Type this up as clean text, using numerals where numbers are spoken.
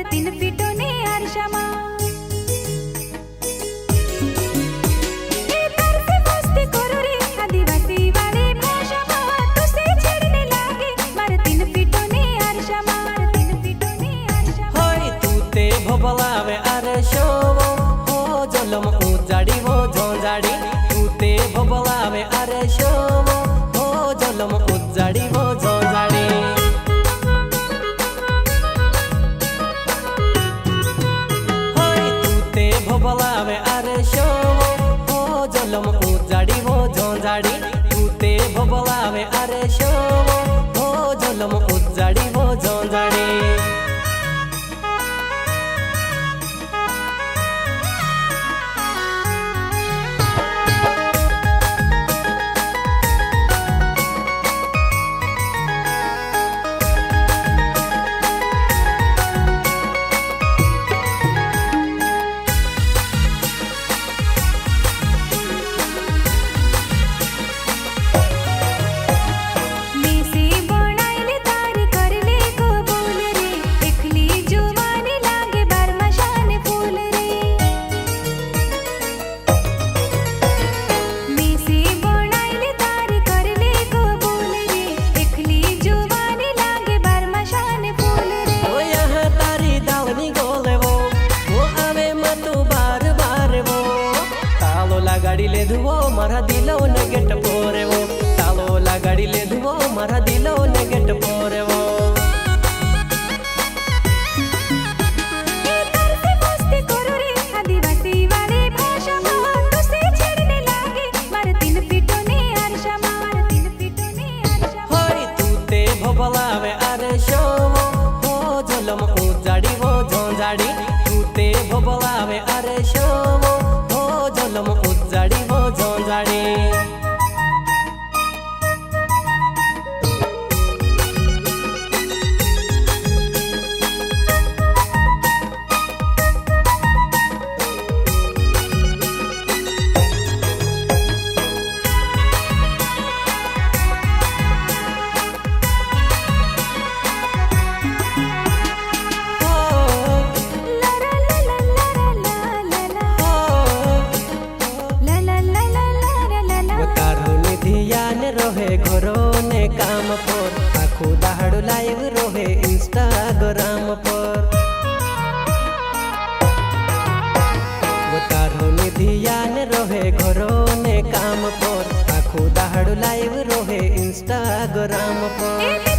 तीन पीटो ने अरशमा मस्ती करो रे आदिवासी वाले भाषा तुसे छेड़ने लागे मार तीन पीटो ने अरशमा तीन पीटो ने अरशमा होय तू ते भोबलावे अरशो हो जलम उजाड़ी वो झोंझाड़ी तू ते भोबलावे अरशो हो जलम उजाड़ी वो झोंझाड़ी भोबलावे अरशो हो जलम उजाड़ी वो झोंझाड़ी तू ते भोबलावे अरशो हो जलम उजाड़ी वो झोंझाड़ी गाड़ी ले धुओ मारा दिलो ने गेट पोरे वो तालो ला गाड़ी ले धुओ मारा दिलो ने गेट पोरे वो मस्ती करो रे आदिवासी वाले भाषा तुसे छेड़ने लागे मार तीन पीटो ने अरशमा तीन पीटो ने अरशमा होय तू ते भोबलावे अरशो हो जलम उजाड़ी वो झोंझाड़ी तू ते भोबलावे अरशो हो जलम उजाड़ी वो झोंझाड़ी रोहे घरो ने काम पर आखो दाहड़ो लाइव रोहे इंस्टाग्राम पर वो तारो ने ध्यान रोहे घरो ने काम पर आखो दाहड़ो लाइव रोहे इंस्टाग्राम पर।